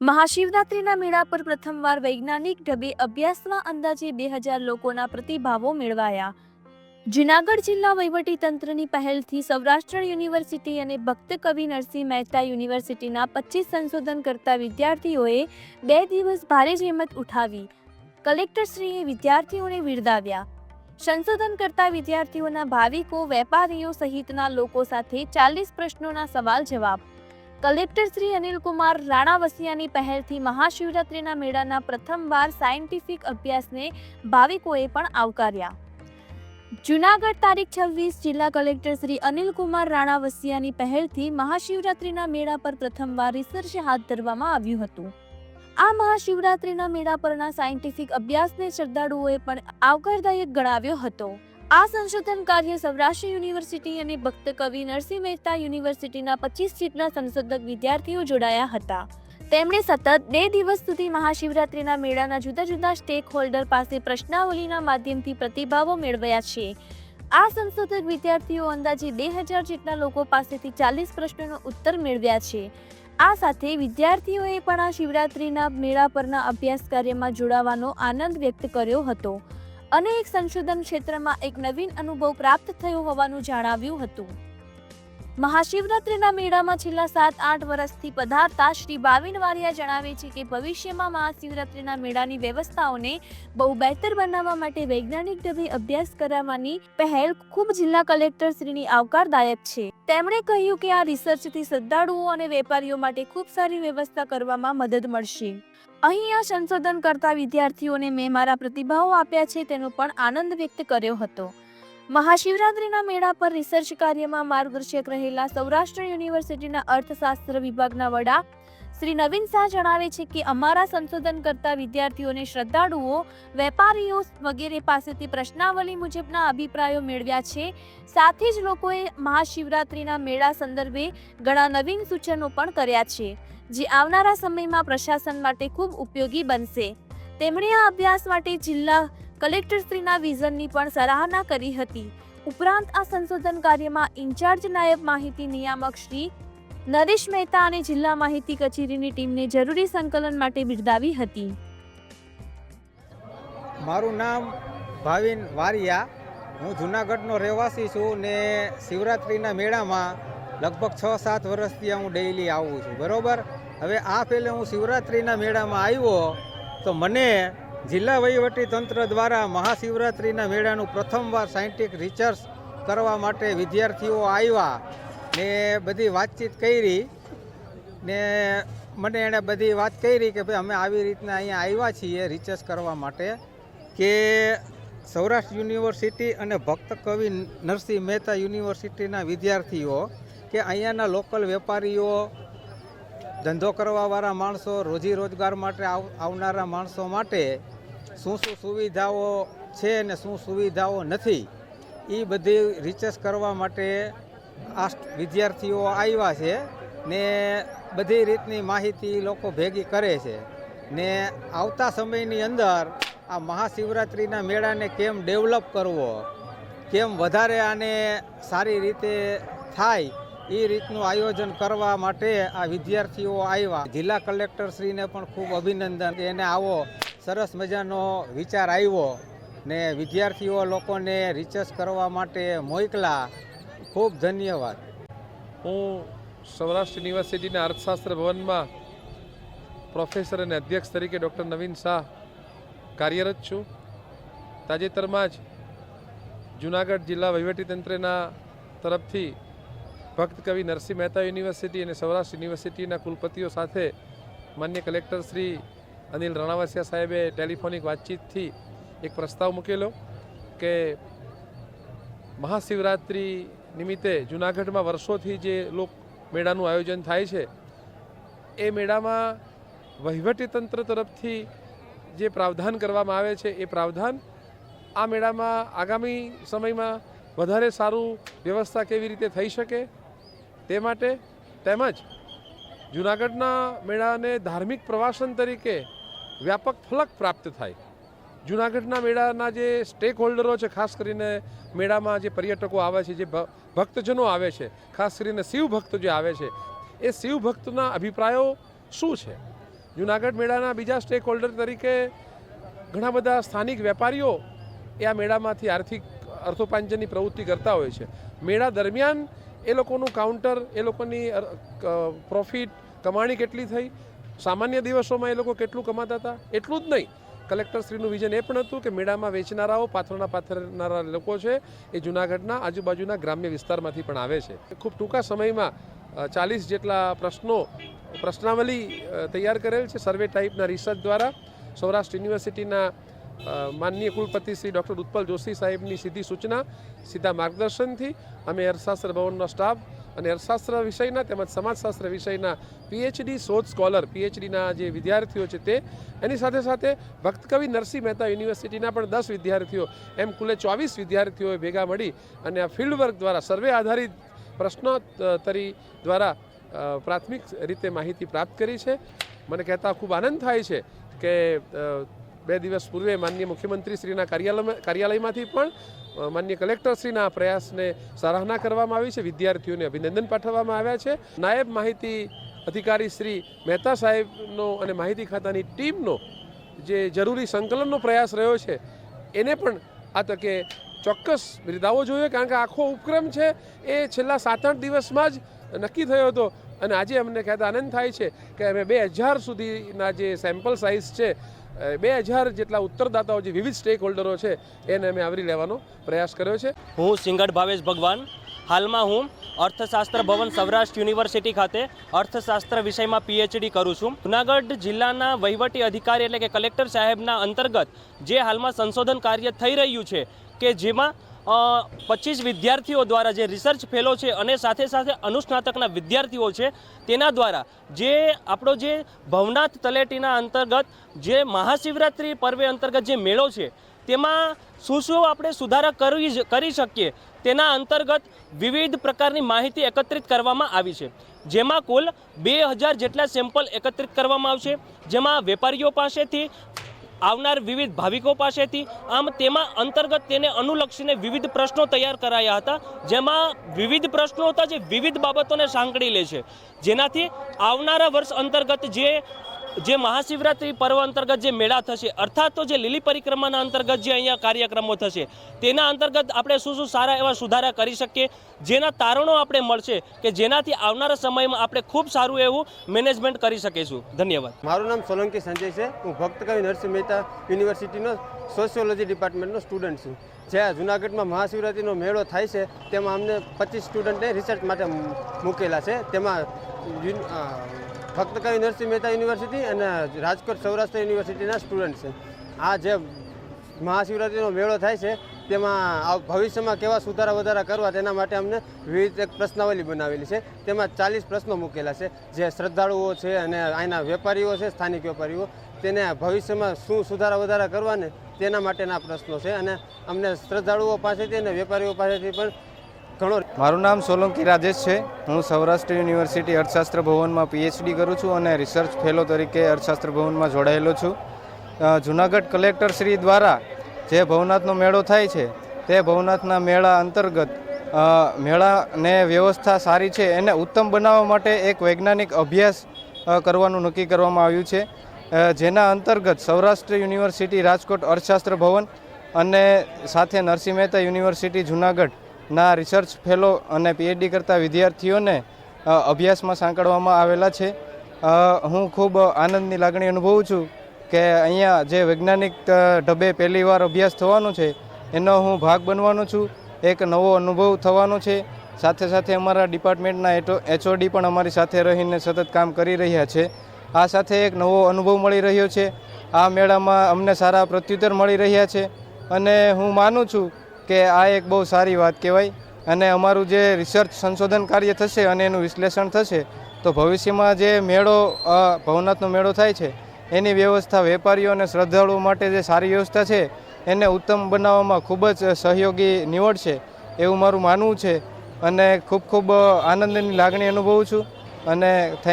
મહાશિવરાત્રિના મેળા પર પ્રથમવાર વૈજ્ઞાનિક ઢબે અભ્યાસમાં અંદાજે 2000 લોકોના પ્રતિભાવો મેળવાયા. જૂનાગઢ જિલ્લા વહીવટીતંત્રની પહેલથી સૌરાષ્ટ્ર યુનિવર્સિટી અને ભક્ત કવિ નરસિંહ મહેતા યુનિવર્સિટીના 25 સંશોધન કરતા વિદ્યાર્થીઓએ 2 દિવસ ભારે જહેમત ઉઠાવી કલેક્ટરશ્રીએ વિદ્યાર્થીઓને બિરદાવ્યા. સંશોધન કરતા વિદ્યાર્થીઓના ભાવિકો, વેપારીઓ સહિતના લોકો સાથે 40 પ્રશ્નોના સવાલ જવાબ. કલેક્ટર શ્રી અનિલકુમાર રાણાવસિયાની પહેલથી મહાશિવરાત્રિના મેળાના પ્રથમવાર સાયન્ટિફિક અભ્યાસને ભાવિકોએ પણ આવકાર્યા. જૂનાગઢ તારીખ 26 જિલ્લા કલેક્ટર શ્રી અનિલકુમાર રાણાવસિયાની પહેલથી મહાશિવરાત્રિના મેળા પર પ્રથમવાર રિસર્ચ હાથ ધરવામાં આવ્યું હતું. આ મહાશિવરાત્રિના મેળા પરના સાયન્ટિફિક અભ્યાસને શ્રદ્ધાળુઓએ પણ આવકારદાયક ગણાવ્યો હતો. આ સંશોધન કાર્ય સૌરાષ્ટ્ર યુનિવર્સિટી અને ભક્ત કવિ નરસિંહ મહેતા યુનિવર્સિટીના 25 જેટલા સંશોધક વિદ્યાર્થીઓ જોડાયા હતા. તેમણે સતત 2 દિવસ સુધી મહાશિવરાત્રિના મેળાના જુદા જુદા સ્ટેક હોલ્ડર પાસે પ્રશ્નાવલીના માધ્યમથી પ્રતિભાવો મેળવ્યા છે. આ સંશોધક વિદ્યાર્થીઓ અંદાજે 2000 જેટલા લોકો પાસેથી 40 પ્રશ્નોનો ઉત્તર મેળવ્યા છે. આ સાથે વિદ્યાર્થીઓએ પણ આ શિવરાત્રિના મેળા પરના અભ્યાસ કાર્યમાં જોડાવાનો આનંદ વ્યક્ત કર્યો હતો અને એક સંશોધન ક્ષેત્રમાં એક નવીન અનુભવ પ્રાપ્ત થયો હોવાનું જણાવ્યું હતું. મહાશિવરાત્રિના મેળામાં છેલ્લા 7-8 વર્ષથી પધારતા શ્રી ભાવિન વારિયા જણાવે છે કે ભવિષ્યમાં મહાશિવરાત્રિના મેળાની વ્યવસ્થાઓને બહુ બહેતર બનાવવા માટે વૈજ્ઞાનિક ઢબે અભ્યાસ કરાવવાની પહેલ ખૂબ જિલ્લા કલેક્ટર શ્રીની આવકારદાયક છે. તેમણે કહ્યું કે આ રિસર્ચથી શ્રદ્ધાળુઓ અને વેપારીઓ માટે ખૂબ સારી વ્યવસ્થા કરવામાં મદદ મળશે. અહીં આ સંશોધન કરતા વિદ્યાર્થીઓને મેં મારા પ્રતિભાવો આપ્યા છે તેનો પણ આનંદ વ્યક્ત કર્યો હતો. મહાશિવરાત્રિના મેળા પર રિસર્ચ કાર્યમાં માર્ગદર્શક રહેલા સૌરાષ્ટ્ર યુનિવર્સિટીના અર્થશાસ્ત્ર વિભાગના વડા શ્રી નવીન શાહ જણાવે છે કે અમારા સંશોધન કરતા વિદ્યાર્થીઓને શ્રદ્ધાળુઓ, વેપારીઓ વગેરે પાસેથી પ્રશ્નાવલી મુજબના અભિપ્રાયો મેળવ્યા છે. સાથે જ લોકોએ મહાશિવરાત્રિના મેળા સંદર્ભે ઘણા નવીન સૂચનો પણ કર્યા છે જે આવનારા સમયમાં પ્રશાસન માટે ખૂબ ઉપયોગી બનશે. તેમણે આ અભ્યાસ માટે જિલ્લા કલેક્ટરશ્રીના વિઝનની પણ સરાહના કરી હતી. ઉપરાંત આ સંશોધન કાર્યમાં ઇન્ચાર્જ નાયબ માહિતી નિયામક શ્રી નરેશ મહેતા અને જિલ્લા માહિતી કચેરીની ટીમને જરૂરી સંકલન માટે બિરદાવી હતી. મારું નામ ભાવિન વારિયા. હું જૂનાગઢનો રહેવાસી છું ને શિવરાત્રિના મેળામાં લગભગ 6-7 વર્ષથી હું ડેઈલી આવું છું. બરાબર. હવે આ પહેલે હું શિવરાત્રિના મેળામાં આવ્યો તો મને જિલ્લા વહીવટી તંત્ર દ્વારા મહાશિવરાત્રિના મેળાનું પ્રથમવાર સાયન્ટિફિક રિસર્ચ કરવા માટે વિદ્યાર્થીઓ આવ્યા ને બધી વાતચીત કરી ને મને એણે બધી વાત કરી કે ભાઈ અમે આવી રીતના અહીંયા આવ્યા છીએ રિસર્ચ કરવા માટે કે સૌરાષ્ટ્ર યુનિવર્સિટી અને ભક્ત કવિ નરસિંહ મહેતા યુનિવર્સિટીના વિદ્યાર્થીઓ કે અહીંયાના લોકલ વેપારીઓ, ધંધો કરવાવાળા માણસો, રોજી રોજગાર માટે આવનારા માણસો માટે શું સુવિધાઓ છે ને શું સુવિધાઓ નથી એ બધી રિસર્ચ કરવા માટે આ વિદ્યાર્થીઓ આવ્યા છે ને બધી રીતની માહિતી લોકો ભેગી કરે છે ને આવતા સમયની અંદર આ મહાશિવરાત્રિના મેળાને કેમ ડેવલપ કરવો, કેમ વધારે આને સારી રીતે થાય એ રીતનું આયોજન કરવા માટે આ વિદ્યાર્થીઓ આવ્યા. જિલ્લા કલેક્ટરશ્રીને પણ ખૂબ અભિનંદન. એને આવો સરસ મજાનો વિચાર આવ્યો ને વિદ્યાર્થીઓ લોકોને રિસર્ચ કરવા માટે મોકલા. ખૂબ ધન્યવાદ. હું સૌરાષ્ટ્ર યુનિવર્સિટીના અર્થશાસ્ત્ર ભવનમાં પ્રોફેસર અને અધ્યક્ષ તરીકે ડૉક્ટર નવીન શાહ કાર્યરત છું. તાજેતરમાં જ જૂનાગઢ જિલ્લા વહીવટીતંત્રના તરફથી ભક્ત કવિ નરસિંહ મહેતા યુનિવર્સિટી અને સૌરાષ્ટ્ર યુનિવર્સિટીના કુલપતિઓ સાથે માન્ય કલેક્ટર શ્રી અનિલ રાણાવસિયા સાહેબે ટેલિફોનિક વાતચીતથી એક પ્રસ્તાવ મૂકેલો કે મહાશિવરાત્રિ નિમિત્તે જૂનાગઢમાં વર્ષોથી જે લોક મેળાનું આયોજન થાય છે એ મેળામાં વહીવટીતંત્ર તરફથી જે પ્રાવધાન કરવામાં આવે છે એ પ્રાવધાન આ મેળામાં આગામી સમયમાં વધારે સારું વ્યવસ્થા કેવી રીતે થઈ શકે તે માટે તેમજ જૂનાગઢના મેળાને ધાર્મિક પ્રવાસન તરીકે વ્યાપક ફલક પ્રાપ્ત થાય. જૂનાગઢના મેળાના જે સ્ટેક હોલ્ડરો છે, ખાસ કરીને મેળામાં જે પર્યટકો આવે છે, જે ભક્તજનો આવે છે, ખાસ કરીને શિવ ભક્ત જે આવે છે, એ શિવ ભક્તના અભિપ્રાયો શું છે જૂનાગઢ મેળાના બીજા સ્ટેક હોલ્ડર તરીકે ઘણા બધા સ્થાનિક વેપારીઓ એ આ મેળામાંથી આર્થિક અર્થોપાર્જનની પ્રવૃત્તિ કરતા હોય છે. મેળા દરમિયાન એ લોકોનું કાઉન્ટર, એ લોકોની પ્રોફિટ, કમાણી કેટલી થઈ, સામાન્ય દિવસોમાં એ લોકો કેટલું કમાતા હતા, એટલું જ નહીં, કલેક્ટરશ્રીનું વિઝન એ પણ હતું કે મેળામાં વેચનારાઓ, પાથરનારા લોકો છે એ જૂનાગઢના આજુબાજુના ગ્રામ્ય વિસ્તારમાંથી પણ આવે છે. ખૂબ ટૂંકા સમયમાં 40 જેટલા પ્રશ્નાવલી તૈયાર કરેલ છે સર્વે ટાઈપના રિસર્ચ દ્વારા. સૌરાષ્ટ્ર યુનિવર્સિટીના માનનીય કુલપતિ શ્રી ડૉક્ટર ઉત્પલ જોશી સાહેબની સીધી સૂચના, સીધા માર્ગદર્શનથી અમે અર્થશાસ્ત્ર ભવનનો સ્ટાફ અને અર્થશાસ્ત્ર વિષયના તેમજ સમાજશાસ્ત્ર વિષયના પીએચડી શોધ સ્કોલર, પીએચડીના જે વિદ્યાર્થીઓ છે તે, એની સાથે સાથે ભક્તકવિ નરસિંહ મહેતા યુનિવર્સિટીના પણ 10 વિદ્યાર્થીઓ, એમ કુલે 24 વિદ્યાર્થીઓએ ભેગા મળી અને આ ફિલ્ડ વર્ક દ્વારા, સર્વે આધારિત પ્રશ્નોત્તરી દ્વારા પ્રાથમિક રીતે માહિતી પ્રાપ્ત કરી છે. મને કહેતા ખૂબ આનંદ થાય છે કે 2 દિવસ પૂર્વે માનનીય મુખ્યમંત્રીશ્રીના કાર્યાલયમાંથી પણ માનનીય કલેક્ટરશ્રીના પ્રયાસને સરાહના કરવામાં આવી છે, વિદ્યાર્થીઓને અભિનંદન પાઠવવામાં આવ્યા છે. નાયબ માહિતી અધિકારી શ્રી મહેતા સાહેબનો અને માહિતી ખાતાની ટીમનો જે જરૂરી સંકલનનો પ્રયાસ રહ્યો છે એને પણ આ તકે ચોક્કસ બિરદાવવો જોઈએ, કારણ કે આખો ઉપક્રમ છે એ છેલ્લા 7-8 દિવસમાં જ નક્કી થયો હતો અને આજે અમને કહેતા આનંદ થાય છે કે અમે 2000 સુધીના જે સેમ્પલ સાઇઝ છે, 2000 જેટલા ઉત્તરદાતાઓ, જે વિવિધ સ્ટેક હોલ્ડરો છે એને અમે આવરી લેવાનો પ્રયાસ કર્યો છે. હું સિંગડ ભાવેશ ભગવાન, હાલમાં હું અર્થશાસ્ત્ર ભવન સૌરાષ્ટ્ર યુનિવર્સિટી ખાતે અર્થશાસ્ત્ર વિષયમાં પીએચડી કરું છું. જૂનાગઢ જિલ્લાના વહીવટી અધિકારી એટલે કે કલેક્ટર સાહેબના અંતર્ગત જે હાલમાં સંશોધન કાર્ય થઈ રહ્યું છે કે જેમાં 25 વિદ્યાર્થીઓ દ્વારા જે રિસર્ચ ફેલો છે અને સાથે સાથે અનુસ્નાતકના વિદ્યાર્થીઓ છે તેના દ્વારા જે આપણો જે ભવનાથ તળેટીના અંતર્ગત જે મહાશિવરાત્રિ પર્વે અંતર્ગત જે મેળો છે તેમાં શું આપણે સુધારા કરી શકીએ તેના અંતર્ગત વિવિધ પ્રકારની માહિતી એકત્રિત કરવામાં આવી છે, જેમાં કુલ 2000 જેટલા સેમ્પલ એકત્રિત કરવામાં આવશે, જેમાં વેપારીઓ પાસેથી, આવનાર વિવિધ ભાવિકો પાસેથી, આમ તેમાં અંતર્ગત તેને અનુલક્ષીને વિવિધ પ્રશ્નો તૈયાર કરાયા હતા, જેમાં વિવિધ પ્રશ્નો હતા જે વિવિધ બાબતોને સાંકળી લે છે, જેનાથી આવનારા વર્ષ અંતર્ગત જે મહાશિવરાત્રિ પર્વ અંતર્ગત જે મેળા થશે, અર્થાત તો જે લીલી પરિક્રમાના અંતર્ગત જે અહીંયા કાર્યક્રમો થશે તેના અંતર્ગત આપણે શું સારા એવા સુધારા કરી શકીએ, જેના તારણો આપણે મળશે કે જેનાથી આવનારા સમયમાં આપણે ખૂબ સારું એવું મેનેજમેન્ટ કરી શકીશું. ધન્યવાદ. મારું નામ સોલંકી સંજય છે. હું ભક્તકવિ નરસિંહ મહેતા યુનિવર્સિટીનો સોશિયોલોજી ડિપાર્ટમેન્ટનો સ્ટુડન્ટ છું. જ્યાં જૂનાગઢમાં મહાશિવરાત્રિનો મેળો થાય છે તેમાં અમને 25 સ્ટુડન્ટને રિસર્ચ માટે મૂકેલા છે. તેમાં ભક્તકવિ નરસિંહ મહેતા યુનિવર્સિટી અને રાજકોટ સૌરાષ્ટ્ર યુનિવર્સિટીના સ્ટુડન્ટ છે. આ જે મહાશિવરાત્રિનો મેળો થાય છે તેમાં ભવિષ્યમાં કેવા સુધારા વધારા કરવા તેના માટે અમને વિવિધ એક પ્રશ્નાવલી બનાવેલી છે. તેમાં 40 પ્રશ્નો મૂકેલા છે, જે શ્રદ્ધાળુઓ છે અને અહીંના વેપારીઓ છે, સ્થાનિક વેપારીઓ, તેને ભવિષ્યમાં શું સુધારા વધારા કરવાને તેના માટેના પ્રશ્નો છે. અને અમને શ્રદ્ધાળુઓ પાસેથી અને વેપારીઓ પાસેથી પણ ઘણો. મારું નામ સોલંકી રાજેશ છે. હું સૌરાષ્ટ્ર યુનિવર્સિટી અર્થશાસ્ત્ર ભવનમાં પીએચડી કરું છું અને રિસર્ચ ફેલો તરીકે અર્થશાસ્ત્ર ભવનમાં જોડાયેલો છું. જૂનાગઢ કલેક્ટર શ્રી દ્વારા જે ભવનાથનો મેળો થાય છે તે ભવનાથના મેળા અંતર્ગત મેળાને વ્યવસ્થા સારી છે એને ઉત્તમ બનાવવા માટે એક વૈજ્ઞાનિક અભ્યાસ કરવાનું નક્કી કરવામાં આવ્યું છે, જેના અંતર્ગત સૌરાષ્ટ્ર યુનિવર્સિટી રાજકોટ અર્થશાસ્ત્ર ભવન અને સાથે નરસિંહ મહેતા યુનિવર્સિટી જૂનાગઢના રિસર્ચ ફેલો અને પીએચડી કરતા વિદ્યાર્થીઓને અભ્યાસમાં સાંકળવામાં આવેલા છે. હું ખૂબ આનંદની લાગણી અનુભવું છું કે અહીંયા જે વૈજ્ઞાનિક ઢબે પહેલીવાર અભ્યાસ થવાનો છે એનો હું ભાગ બનવાનો છું. એક નવો અનુભવ થવાનો છે. સાથે સાથે અમારા ડિપાર્ટમેન્ટના એચઓડી પણ અમારી સાથે રહીને સતત કામ કરી રહ્યા છે. આ સાથે એક નવો અનુભવ મળી રહ્યો છે. આ મેળામાં અમને સારા પ્રત્યુત્તર મળી રહ્યા છે અને હું માનું છું કે આ એક બહુ સારી વાત કહેવાય. અને અમારું જે રિસર્ચ સંશોધન કાર્ય થશે અને એનું વિશ્લેષણ થશે તો ભવિષ્યમાં જે મેળો ભવનાથનો મેળો થાય છે એની વ્યવસ્થા વેપારીઓ અને શ્રદ્ધાળુઓ માટે જે સારી વ્યવસ્થા છે એને ઉત્તમ બનાવવામાં ખૂબ જ સહયોગી નીવડશે એવું મારું માનવું છે અને ખૂબ આનંદની લાગણી અનુભવું છું અને